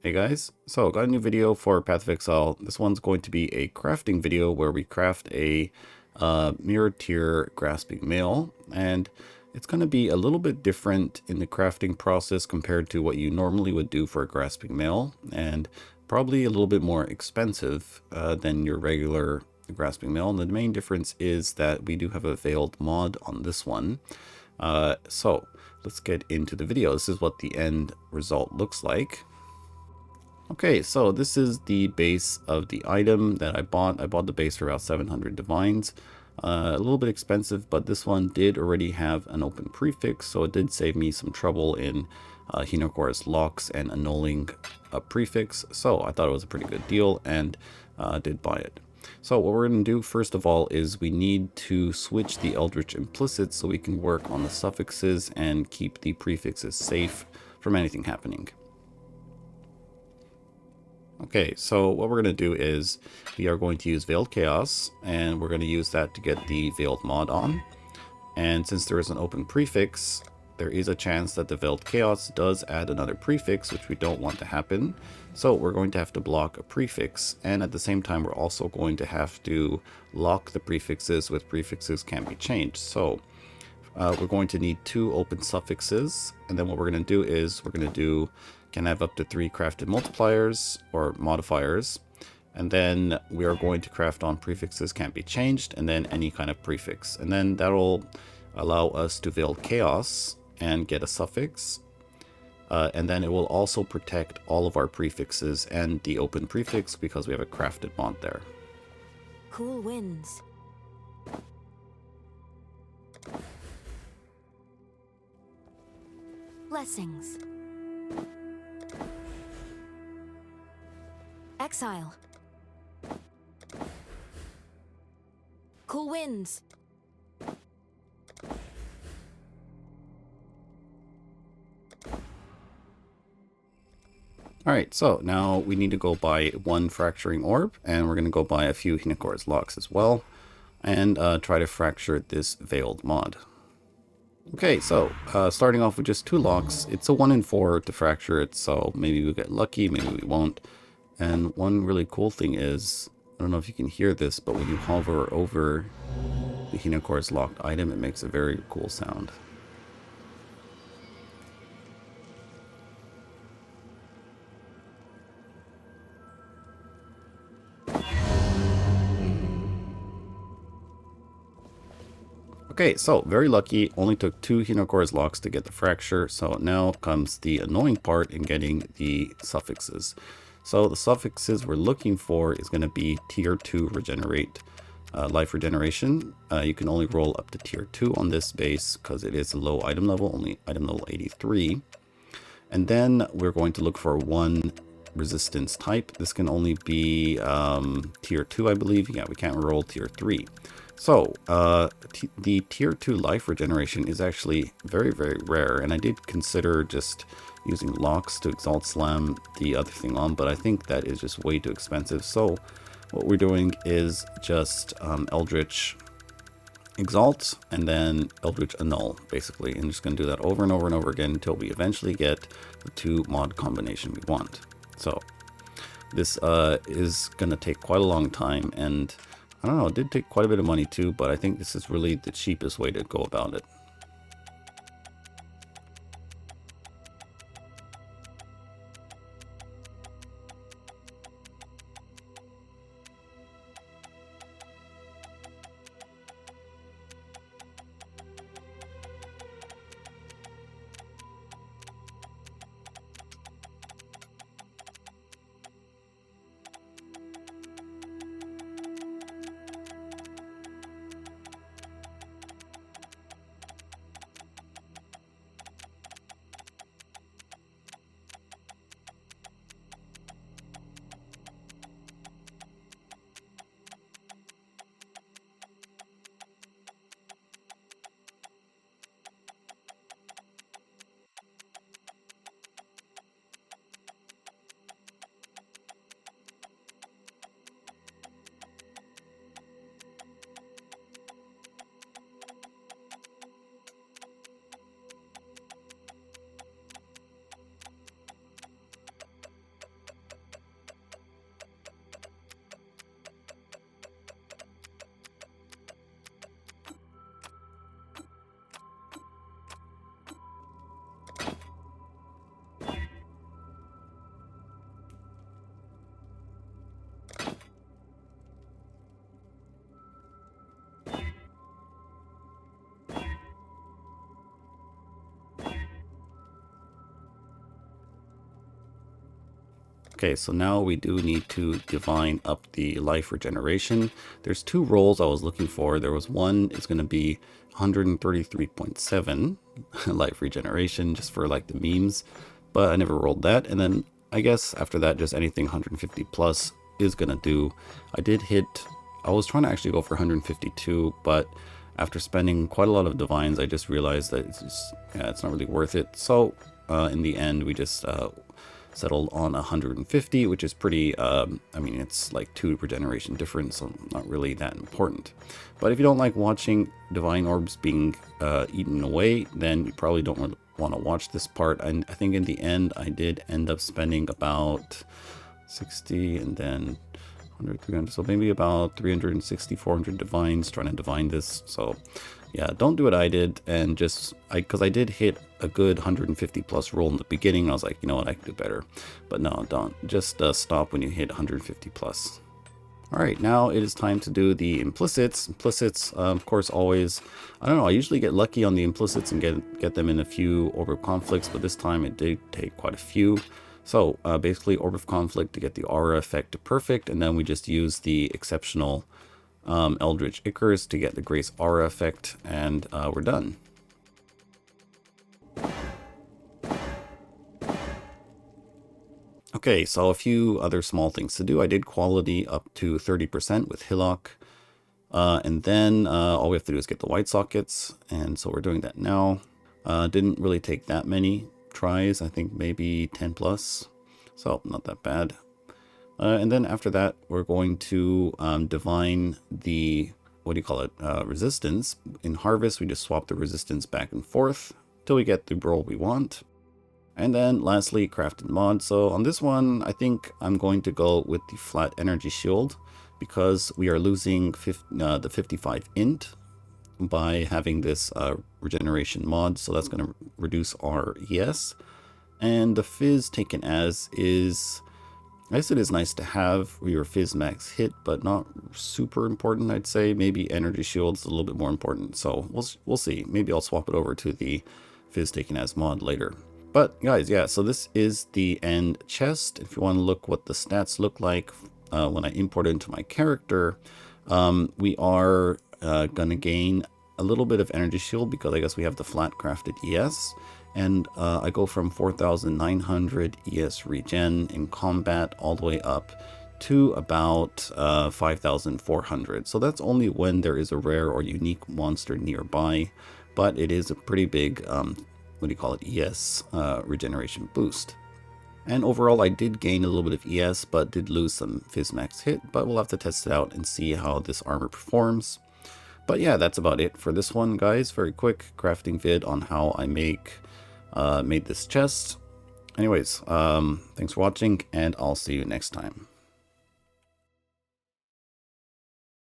Hey guys, so got a new video for Path of Exile. This one's going to be a crafting video where we craft a mirror tier grasping mail, and it's going to be a little bit different in the crafting process compared to what you normally would do for a grasping mail, and probably a little bit more expensive than your regular grasping mail. And the main difference is that we do have a veiled mod on this one. So let's get into the video. This is what the end result looks like. Okay, so this is the base of the item that I bought. I bought the base for about 700 divines. A little bit expensive, but this one did already have an open prefix, so it did save me some trouble in Hinokora's locks and annulling a prefix. So I thought it was a pretty good deal and did buy it. So what we're going to do first of all is we need to switch the Eldritch implicits so we can work on the suffixes and keep the prefixes safe from anything happening. Okay, so what we're going to do is we are going to use Veiled Chaos, and we're going to use that to get the Veiled mod on. And since there is an open prefix, there is a chance that the Veiled Chaos does add another prefix, which we don't want to happen. So we're going to have to block a prefix, and at the same time we're also going to have to lock the prefixes with prefixes can't be changed. So we're going to need 2 open suffixes, and then what we're going to do is we're going to do can have up to 3 crafted multipliers or modifiers, and then we are going to craft on prefixes can't be changed, and then any kind of prefix, and then that'll allow us to veil chaos and get a suffix, and then it will also protect all of our prefixes and the open prefix because we have a crafted mod there. Cool winds. Blessings. Exile. Cool winds. Alright, so now we need to go buy 1 fracturing orb, and we're going to go buy a few Hinokora's locks as well, and try to fracture this veiled mod. Okay, so starting off with just 2 locks, it's a 1 in 4 to fracture it, so maybe we'll get lucky, maybe we won't. And one really cool thing is, I don't know if you can hear this, but when you hover over the Hinokora's locked item, it makes a very cool sound. Okay, so very lucky, only took 2 Hinokora's locks to get the fracture, so now comes the annoying part in getting the suffixes. So the suffixes we're looking for is going to be tier 2 regenerate, life regeneration. You can only roll up to tier 2 on this base because it is a low item level, only item level 83. And then we're going to look for 1 resistance type. This can only be tier 2, I believe. Yeah, we can't roll tier 3. So the tier 2 life regeneration is actually very, very rare, and I did consider just using locks to exalt slam the other thing on, but I think that is just way too expensive. So what we're doing is just Eldritch exalt and then Eldritch annul, basically, and just going to do that over and over and over again until we eventually get the 2 mod combination we want. So this is going to take quite a long time, and I don't know, it did take quite a bit of money too, but I think this is really the cheapest way to go about it. Okay, so now we do need to divine up the life regeneration. There's two rolls I was looking for. There was one is going to be 133.7 life regeneration just for like the memes, but I never rolled that. And then I guess after that, just anything 150 plus is going to do. I was trying to actually go for 152, but after spending quite a lot of divines, I just realized that it's not really worth it. So in the end, we just settled on 150, which is pretty, I mean, it's like 2 regeneration difference, so not really that important. But if you don't like watching divine orbs being eaten away, then you probably don't want to watch this part. And I think in the end, I did end up spending about 60 and then 100, 300, so maybe about 360, 400 divines trying to divine this. So yeah, don't do what I did, and because I did hit a good 150 plus roll in the beginning. I was like, you know what, I can do better. But no, don't. Just stop when you hit 150 plus. All right, now it is time to do the implicits. Implicits, of course, always, I don't know, I usually get lucky on the implicits and get them in a few Orb of Conflicts, but this time it did take quite a few. So basically Orb of Conflict to get the aura effect to perfect, and then we just use the exceptional Eldritch Icarus to get the Grace aura effect, and we're done. Okay, so a few other small things to do. I did quality up to 30% with Hillock, and then all we have to do is get the white sockets, and so we're doing that now. Didn't really take that many tries, I think maybe 10 plus, so not that bad. And then after that, we're going to divine the, resistance. In Harvest, we just swap the resistance back and forth till we get the roll we want. And then lastly, crafted mod. So on this one, I think I'm going to go with the flat energy shield because we are losing the 55 int by having this regeneration mod. So that's going to reduce our ES. And the fizz taken as is, I guess it is nice to have your fizz max hit, but not super important, I'd say. Maybe energy shield's a little bit more important. So we'll see. Maybe I'll swap it over to the fizz taken as mod later. But guys, yeah, so this is the end chest. If you want to look what the stats look like when I import it into my character, we are going to gain a little bit of energy shield because I guess we have the flat crafted ES. And I go from 4,900 ES regen in combat all the way up to about 5,400. So that's only when there is a rare or unique monster nearby, but it is a pretty big ES regeneration boost. And overall, I did gain a little bit of ES, but did lose some fizz max hit, but we'll have to test it out and see how this armor performs. But yeah, that's about it for this one, guys. Very quick crafting vid on how I made this chest. Anyways, thanks for watching, and I'll see you next time.